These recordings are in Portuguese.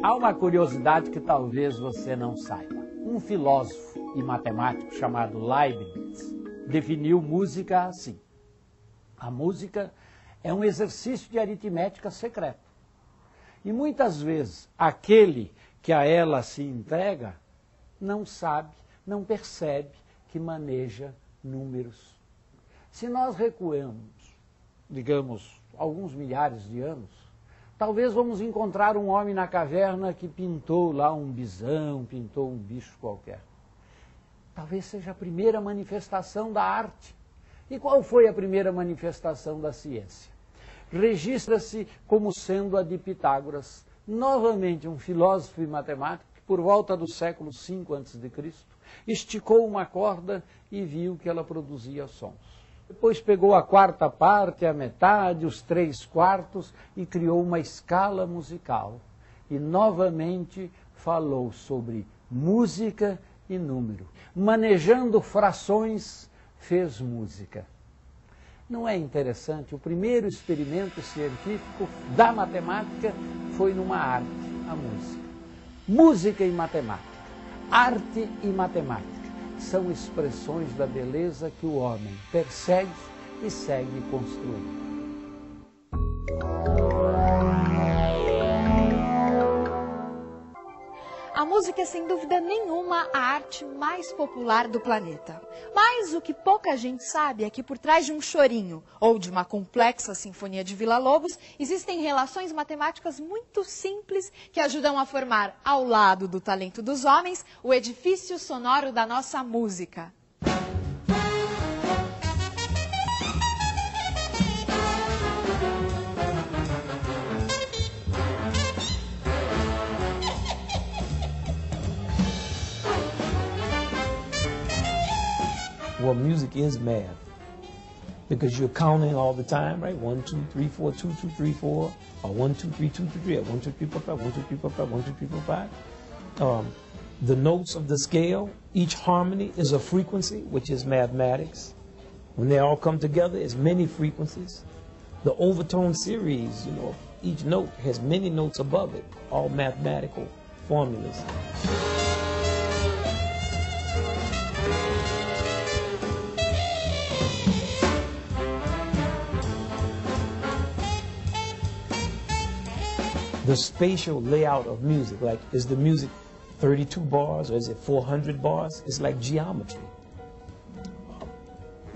Há uma curiosidade que talvez você não saiba. Um filósofo e matemático chamado Leibniz definiu música assim. A música é um exercício de aritmética secreta. E muitas vezes aquele que a ela se entrega não sabe, não percebe que maneja números. Se nós recuamos, digamos, alguns milhares de anos, talvez vamos encontrar um homem na caverna que pintou lá um bisão, pintou um bicho qualquer. Talvez seja a primeira manifestação da arte. E qual foi a primeira manifestação da ciência? Registra-se como sendo a de Pitágoras, novamente um filósofo e matemático, que por volta do século V a.C., esticou uma corda e viu que ela produzia sons. Depois pegou a quarta parte, a metade, os 3/4 e criou uma escala musical. E novamente falou sobre música e número. Manejando frações, fez música. Não é interessante? O primeiro experimento científico da matemática foi numa arte, a música. Música e matemática, arte e matemática são expressões da beleza que o homem persegue e segue construindo. A música é, sem dúvida nenhuma, a arte mais popular do planeta. Mas o que pouca gente sabe é que por trás de um chorinho ou de uma complexa sinfonia de Villa-Lobos, existem relações matemáticas muito simples que ajudam a formar, ao lado do talento dos homens, o edifício sonoro da nossa música. Well, music is math because you're counting all the time, right? 1, 2, 3, 4, 2, 2, 3, 4, or 1, 2, 3, 2, 3, 3, or 1, 2, 3, 4, 5, 1, 2, 3, 4, 5, 1, 2, 3, 4, 5. The notes of the scale, each harmony is a frequency, which is mathematics. When they all come together, it's many frequencies. The overtone series, you know, each note has many notes above it, all mathematical formulas. The spatial layout of music, like, is the music 32 bars or is it 400 bars? It's like geometry.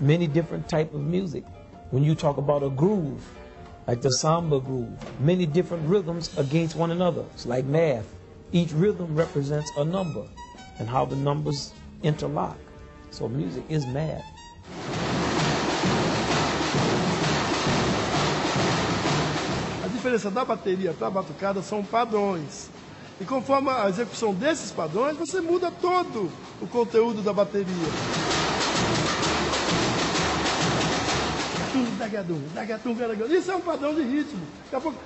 Many different types of music. When you talk about a groove, like the samba groove, many different rhythms against one another. It's like math. Each rhythm represents a number and how the numbers interlock. So music is math. A diferença da bateria para a batucada são padrões. E conforme a execução desses padrões, você muda todo o conteúdo da bateria. Isso é um padrão de ritmo. Daqui a pouco,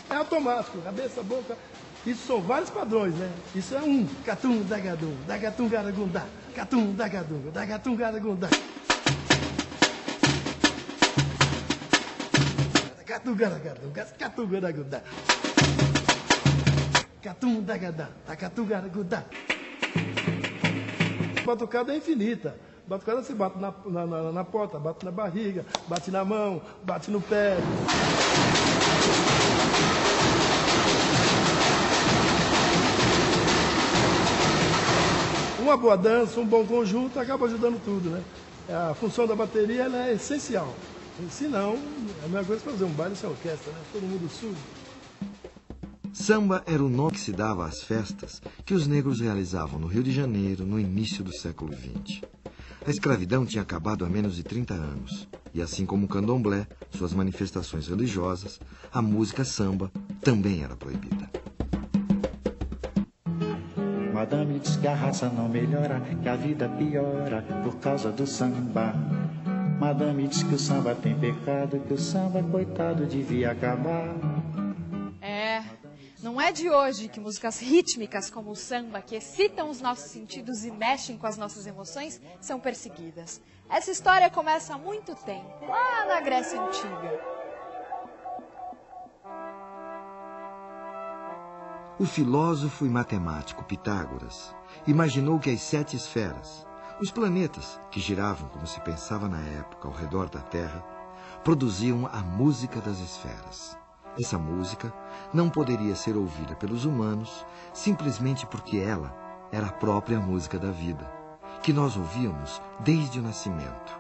é automático, cabeça, boca. Isso são vários padrões, né? Isso é um. Catum, dagadum, dagatum, garagundá. Catum, dagadum, dagatum, garagundá. Catum, garagadum, catum, garagundá. Catum, dagadá, dagatum, garagundá. A batucada é infinita. A batucada você bate na porta, bate na barriga, bate na mão, bate no pé. Uma boa dança, um bom conjunto acaba ajudando tudo, né? A função da bateria ela é essencial. Se não, é a mesma coisa que fazer um baile sem orquestra, né? Todo mundo surdo. Samba era o nome que se dava às festas que os negros realizavam no Rio de Janeiro no início do século XX. A escravidão tinha acabado há menos de 30 anos. E assim como o candomblé, suas manifestações religiosas, a música samba também era proibida. Madame diz que a raça não melhora, que a vida piora por causa do samba. Madame diz que o samba tem pecado, que o samba, coitado, devia acabar. Não é de hoje que músicas rítmicas como o samba, que excitam os nossos sentidos e mexem com as nossas emoções, são perseguidas. Essa história começa há muito tempo, lá na Grécia Antiga. O filósofo e matemático Pitágoras imaginou que as 7 esferas, os planetas que giravam, como se pensava na época, ao redor da Terra, produziam a música das esferas. Essa música não poderia ser ouvida pelos humanos simplesmente porque ela era a própria música da vida, que nós ouvíamos desde o nascimento.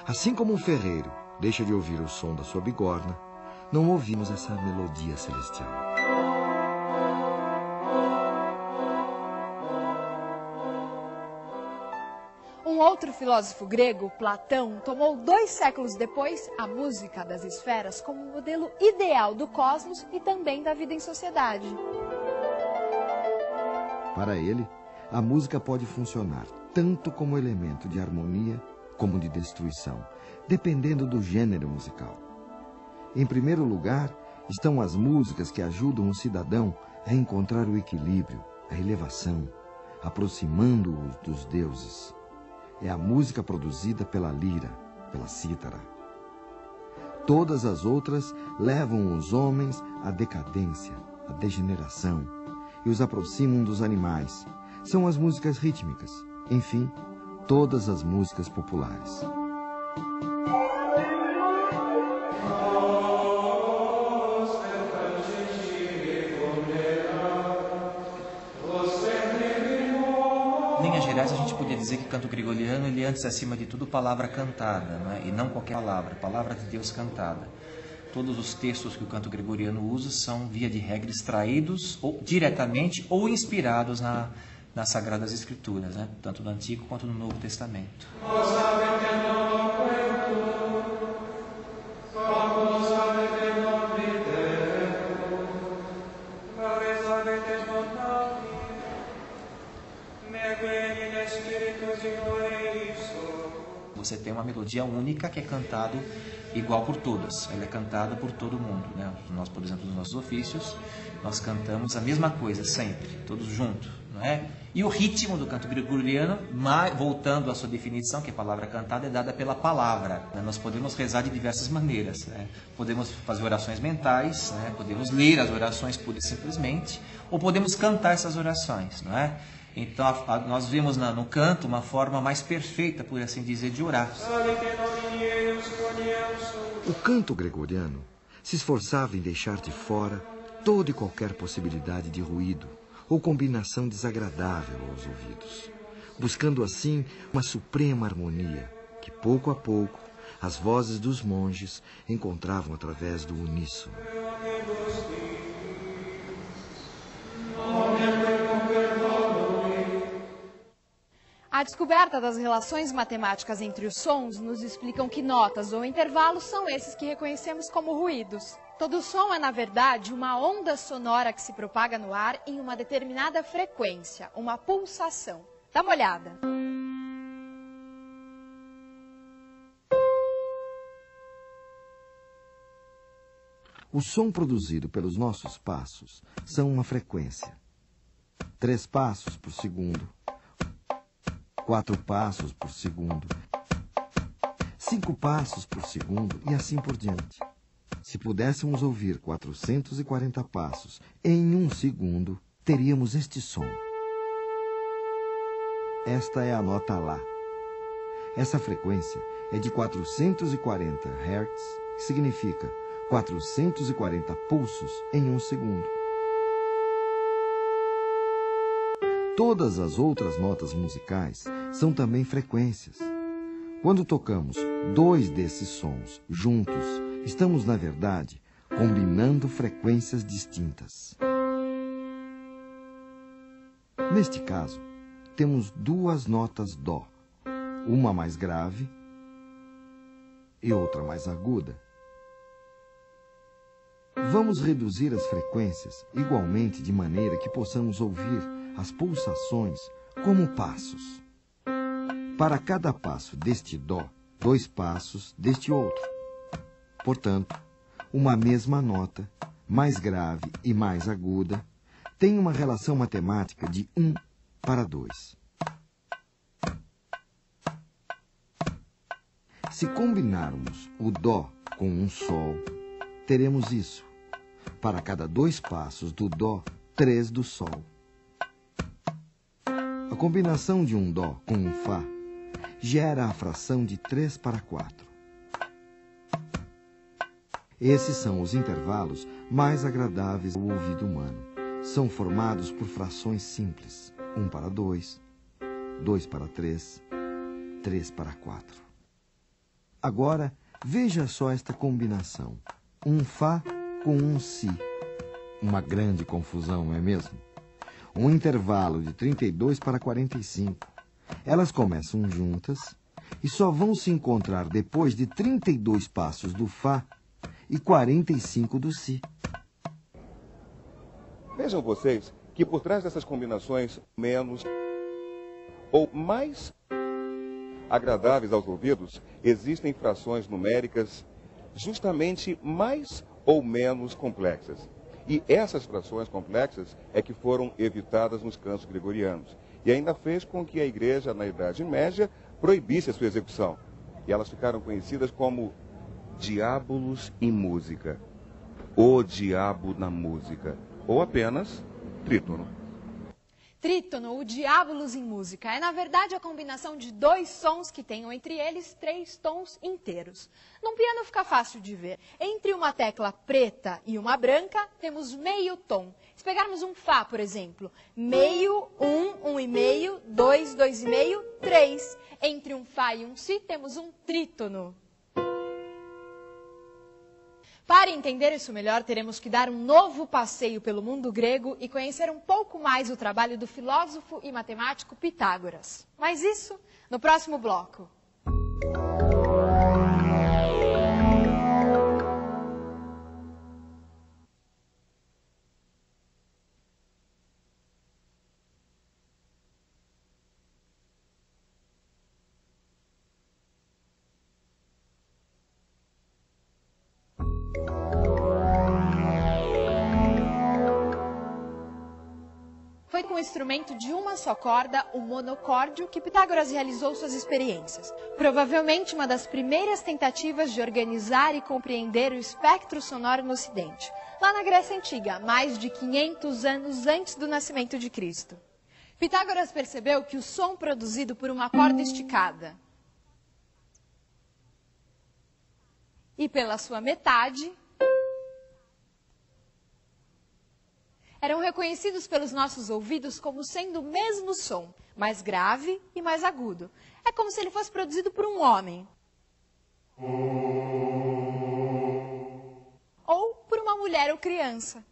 Assim como um ferreiro deixa de ouvir o som da sua bigorna, não ouvimos essa melodia celestial. Um outro filósofo grego, Platão, tomou 2 séculos depois a música das esferas como modelo ideal do cosmos e também da vida em sociedade. Para ele, a música pode funcionar tanto como elemento de harmonia como de destruição, dependendo do gênero musical. Em primeiro lugar, estão as músicas que ajudam o cidadão a encontrar o equilíbrio, a elevação, aproximando-os dos deuses. É a música produzida pela lira, pela cítara. Todas as outras levam os homens à decadência, à degeneração, e os aproximam dos animais. São as músicas rítmicas, enfim, todas as músicas populares. Em linhas gerais, a gente podia dizer que o canto gregoriano, ele é antes, acima de tudo, palavra cantada, né? E não qualquer palavra, palavra de Deus cantada. Todos os textos que o canto gregoriano usa são, via de regra, extraídos ou, diretamente ou inspirados nas Sagradas Escrituras, né? Tanto no Antigo quanto no Novo Testamento. Você tem uma melodia única que é cantada igual por todas. Ela é cantada por todo mundo, né? Nós, por exemplo, nos nossos ofícios, nós cantamos a mesma coisa sempre, todos juntos, não é? E o ritmo do canto gregoriano, voltando à sua definição, que a palavra cantada é dada pela palavra, né? Nós podemos rezar de diversas maneiras, né? Podemos fazer orações mentais, né? Podemos ler as orações pura e simplesmente, ou podemos cantar essas orações, não é? Então, nós vemos no canto uma forma mais perfeita, por assim dizer, de orar. O canto gregoriano se esforçava em deixar de fora toda e qualquer possibilidade de ruído ou combinação desagradável aos ouvidos, buscando assim uma suprema harmonia que, pouco a pouco, as vozes dos monges encontravam através do uníssono. A descoberta das relações matemáticas entre os sons nos explicam que notas ou intervalos são esses que reconhecemos como ruídos. Todo som é, na verdade, uma onda sonora que se propaga no ar em uma determinada frequência, uma pulsação. Dá uma olhada. O som produzido pelos nossos passos são uma frequência. 3 passos por segundo. 4 passos por segundo, 5 passos por segundo e assim por diante. Se pudéssemos ouvir 440 passos em 1 segundo, teríamos este som. Esta é a nota Lá. Essa frequência é de 440 Hz, que significa 440 pulsos em 1 segundo. Todas as outras notas musicais são também frequências. Quando tocamos 2 desses sons juntos, estamos, na verdade, combinando frequências distintas. Neste caso, temos 2 notas Dó, uma mais grave e outra mais aguda. Vamos reduzir as frequências igualmente de maneira que possamos ouvir as pulsações como passos. Para cada passo deste Dó, 2 passos deste outro. Portanto, uma mesma nota, mais grave e mais aguda, tem uma relação matemática de 1 para 2. Se combinarmos o Dó com um Sol, teremos isso. Para cada 2 passos do Dó, 3 do Sol. A combinação de um Dó com um Fá gera a fração de 3 para 4. Esses são os intervalos mais agradáveis ao ouvido humano. São formados por frações simples. 1 para 2, 2 para 3, 3 para 4. Agora, veja só esta combinação. Um Fá com um Si. Uma grande confusão, não é mesmo? Um intervalo de 32 para 45. Elas começam juntas e só vão se encontrar depois de 32 passos do Fá e 45 do Si. Vejam vocês que por trás dessas combinações menos ou mais agradáveis aos ouvidos, existem frações numéricas justamente mais ou menos complexas. E essas frações complexas é que foram evitadas nos cantos gregorianos. E ainda fez com que a igreja, na Idade Média, proibisse a sua execução. E elas ficaram conhecidas como diábolos em música, o diabo na música, ou apenas trítono. Trítono, o diábolos em música, é na verdade a combinação de 2 sons que tenham entre eles 3 tons inteiros. Num piano fica fácil de ver. Entre uma tecla preta e uma branca, temos meio tom. Se pegarmos um Fá, por exemplo, meio, 1, 1,5, 2, 2,5, 3. Entre um Fá e um Si, temos um trítono. Para entender isso melhor, teremos que dar um novo passeio pelo mundo grego e conhecer um pouco mais o trabalho do filósofo e matemático Pitágoras. Mas isso no próximo bloco. Foi com o instrumento de uma só corda, o monocórdio, que Pitágoras realizou suas experiências. Provavelmente uma das primeiras tentativas de organizar e compreender o espectro sonoro no Ocidente, lá na Grécia Antiga, mais de 500 anos antes do nascimento de Cristo. Pitágoras percebeu que o som produzido por uma corda esticada e pela sua metade eram reconhecidos pelos nossos ouvidos como sendo o mesmo som, mais grave e mais agudo. É como se ele fosse produzido por um homem. Ou por uma mulher ou criança.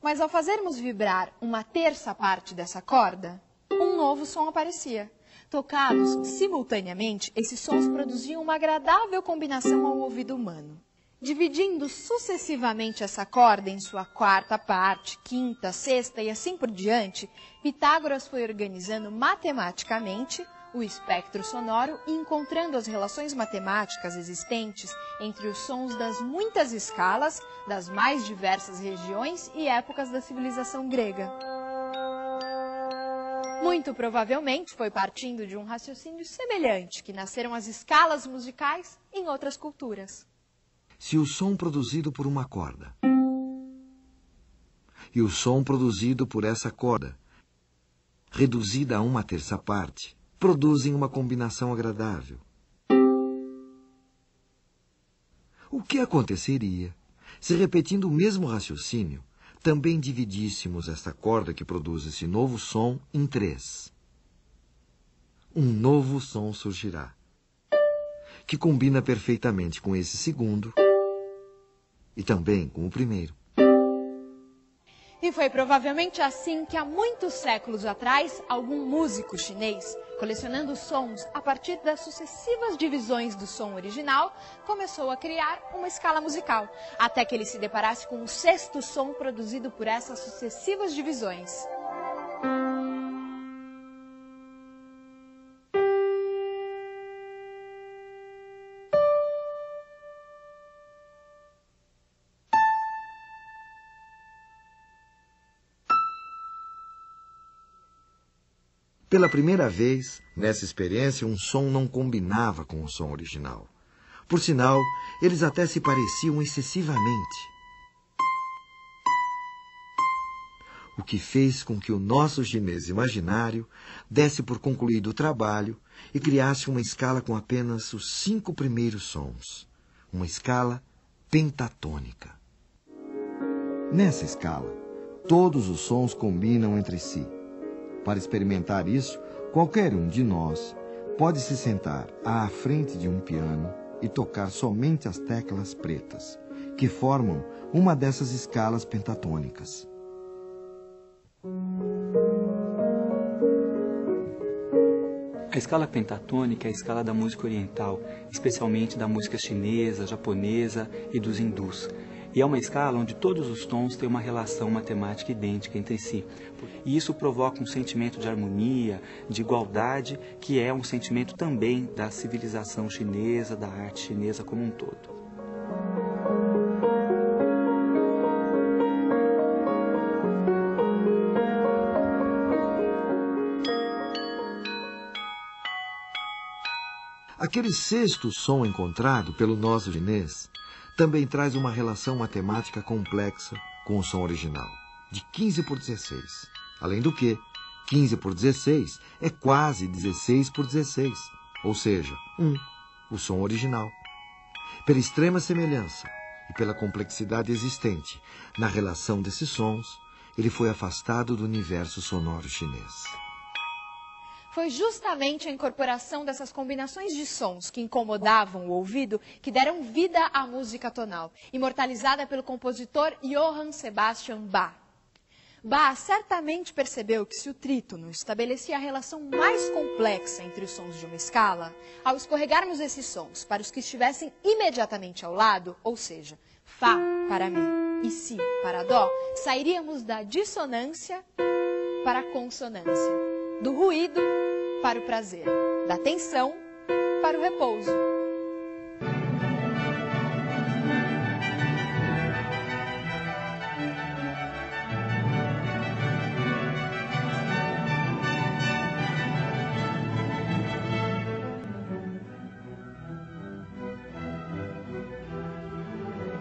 Mas ao fazermos vibrar uma terça parte dessa corda, um novo som aparecia. Tocados simultaneamente, esses sons produziam uma agradável combinação ao ouvido humano. Dividindo sucessivamente essa corda em sua quarta parte, quinta, sexta e assim por diante, Pitágoras foi organizando matematicamente o espectro sonoro e encontrando as relações matemáticas existentes entre os sons das muitas escalas, das mais diversas regiões e épocas da civilização grega. Muito provavelmente foi partindo de um raciocínio semelhante que nasceram as escalas musicais em outras culturas. Se o som produzido por uma corda e o som produzido por essa corda, reduzida a uma terça parte, produzem uma combinação agradável, o que aconteceria se, repetindo o mesmo raciocínio, também dividíssemos esta corda que produz esse novo som em 3? Um novo som surgirá, que combina perfeitamente com esse segundo e também com o primeiro. E foi provavelmente assim que há muitos séculos atrás, algum músico chinês, colecionando sons a partir das sucessivas divisões do som original, começou a criar uma escala musical, até que ele se deparasse com o 6º som produzido por essas sucessivas divisões. Pela primeira vez, nessa experiência, um som não combinava com o som original. Por sinal, eles até se pareciam excessivamente. o que fez com que o nosso chinês imaginário desse por concluído o trabalho e criasse uma escala com apenas os 5 primeiros sons, uma escala pentatônica. Nessa escala, todos os sons combinam entre si. Para experimentar isso, qualquer um de nós pode se sentar à frente de um piano e tocar somente as teclas pretas, que formam uma dessas escalas pentatônicas. A escala pentatônica é a escala da música oriental, especialmente da música chinesa, japonesa e dos hindus. E é uma escala onde todos os tons têm uma relação matemática idêntica entre si. E isso provoca um sentimento de harmonia, de igualdade, que é um sentimento também da civilização chinesa, da arte chinesa como um todo. Aquele sexto som encontrado pelo nosso chinês também traz uma relação matemática complexa com o som original, de 15 por 16. Além do que, 15 por 16 é quase 16 por 16, ou seja, 1, o som original. Pela extrema semelhança e pela complexidade existente na relação desses sons, ele foi afastado do universo sonoro chinês. Foi justamente a incorporação dessas combinações de sons que incomodavam o ouvido que deram vida à música tonal, imortalizada pelo compositor Johann Sebastian Bach. Bach certamente percebeu que se o trítono estabelecia a relação mais complexa entre os sons de uma escala, ao escorregarmos esses sons para os que estivessem imediatamente ao lado, ou seja, Fá para Mi e Si para Dó, sairíamos da dissonância para a consonância, do ruído para o prazer, da tensão para o repouso.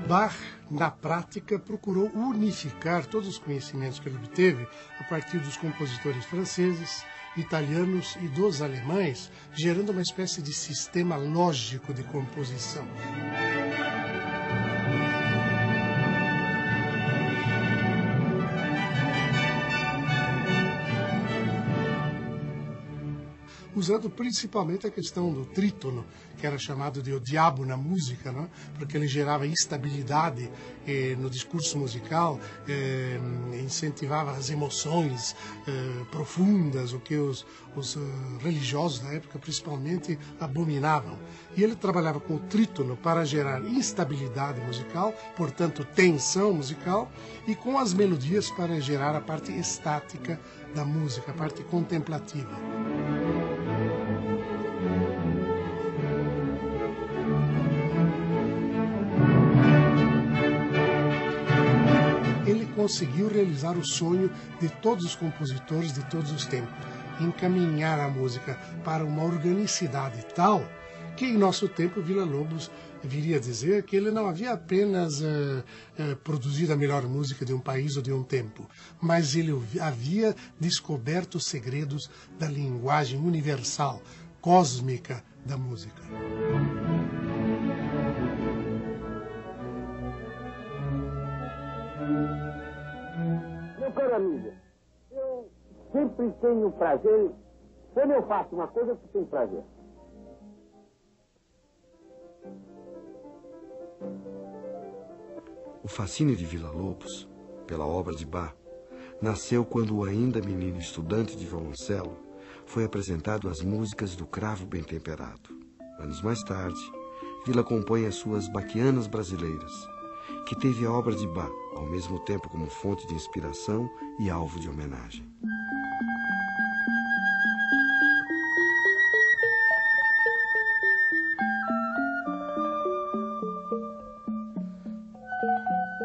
Bach, na prática, procurou unificar todos os conhecimentos que ele obteve a partir dos compositores franceses, italianos e dos alemães, gerando uma espécie de sistema lógico de composição. Usando principalmente a questão do trítono, que era chamado de o diabo na música, né? Porque ele gerava instabilidade no discurso musical, incentivava as emoções profundas, o que os religiosos da época principalmente abominavam. E ele trabalhava com o trítono para gerar instabilidade musical, portanto tensão musical, e com as melodias para gerar a parte estática da música, a parte contemplativa. Ele conseguiu realizar o sonho de todos os compositores de todos os tempos, encaminhar a música para uma organicidade tal que em nosso tempo Villa-Lobos viria a dizer que ele não havia apenas produzido a melhor música de um país ou de um tempo, mas ele havia descoberto os segredos da linguagem universal, cósmica da música. Meu caro amigo, eu sempre tenho prazer, quando eu faço uma coisa, eu tenho prazer. O fascínio de Villa-Lobos, pela obra de Bach, nasceu quando o ainda menino estudante de violoncelo foi apresentado às músicas do Cravo Bem Temperado. Anos mais tarde, Villa compõe as suas Bachianas Brasileiras, que teve a obra de Bach, ao mesmo tempo como fonte de inspiração e alvo de homenagem.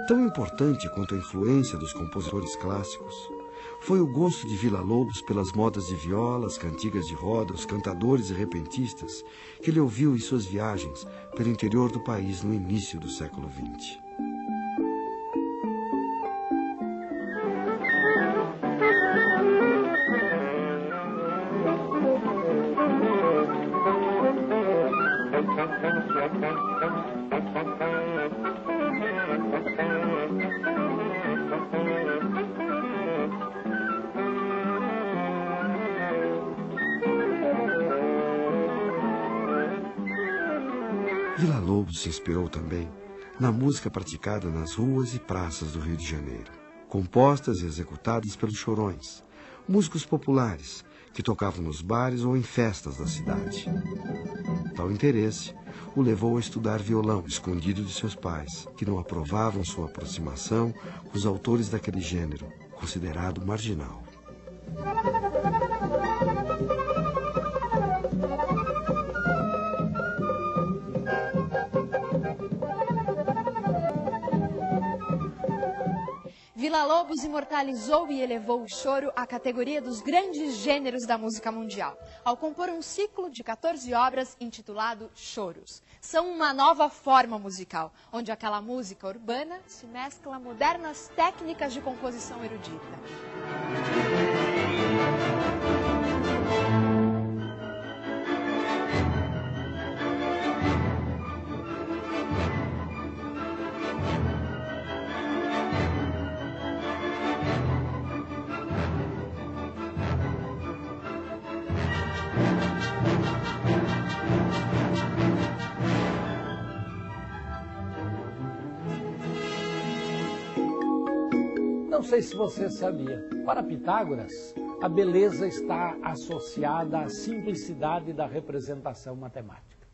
Tão importante quanto a influência dos compositores clássicos foi o gosto de Villa-Lobos pelas modas de violas, cantigas de roda, os cantadores e repentistas que ele ouviu em suas viagens pelo interior do país no início do século XX. Villa-Lobos se inspirou também na música praticada nas ruas e praças do Rio de Janeiro, compostas e executadas pelos chorões, músicos populares que tocavam nos bares ou em festas da cidade. Tal interesse o levou a estudar violão escondido de seus pais, que não aprovavam sua aproximação com os autores daquele gênero, considerado marginal. Villa-Lobos imortalizou e elevou o choro à categoria dos grandes gêneros da música mundial, ao compor um ciclo de 14 obras intitulado Choros. São uma nova forma musical, onde aquela música urbana se mescla a modernas técnicas de composição erudita. Não sei se você sabia, para Pitágoras, a beleza está associada à simplicidade da representação matemática.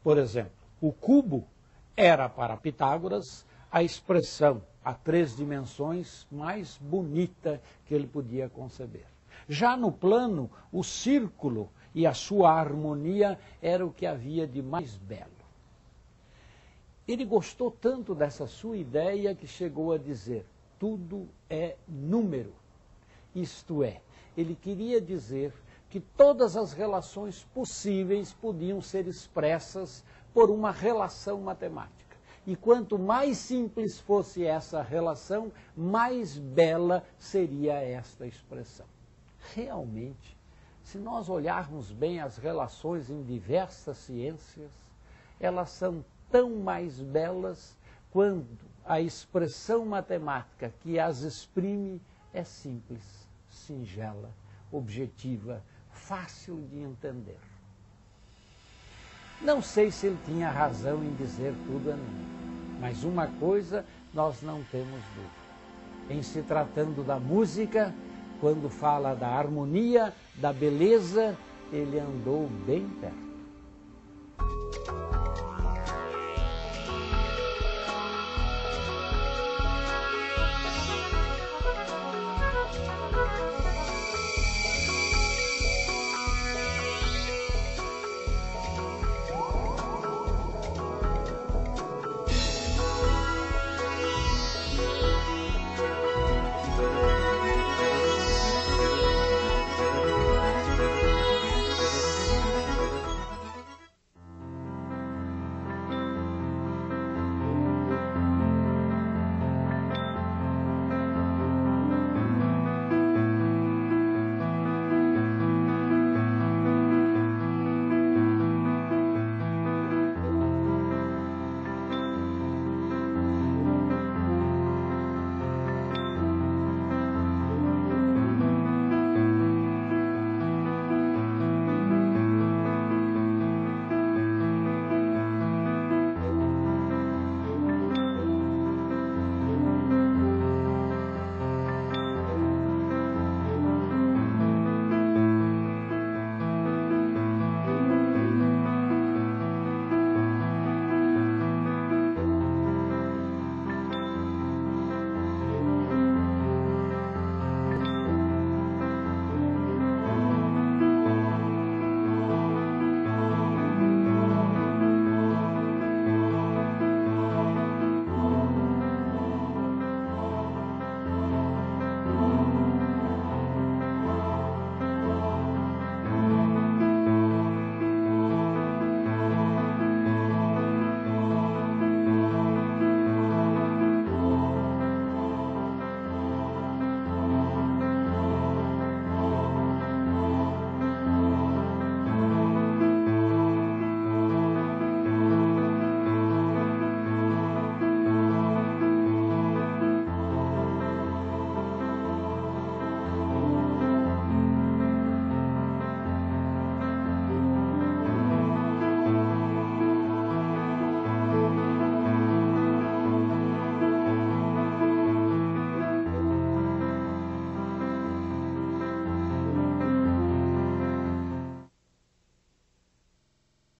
Por exemplo, o cubo era para Pitágoras a expressão a 3 dimensões mais bonita que ele podia conceber. Já no plano, o círculo e a sua harmonia era o que havia de mais belo. Ele gostou tanto dessa sua ideia que chegou a dizer: tudo é número. Isto é, ele queria dizer que todas as relações possíveis podiam ser expressas por uma relação matemática. E quanto mais simples fosse essa relação, mais bela seria esta expressão. Realmente, se nós olharmos bem as relações em diversas ciências, elas são tão mais belas quando a expressão matemática que as exprime é simples, singela, objetiva, fácil de entender. Não sei se ele tinha razão em dizer tudo é número, mas uma coisa nós não temos dúvida. Em se tratando da música, quando fala da harmonia, da beleza, ele andou bem perto.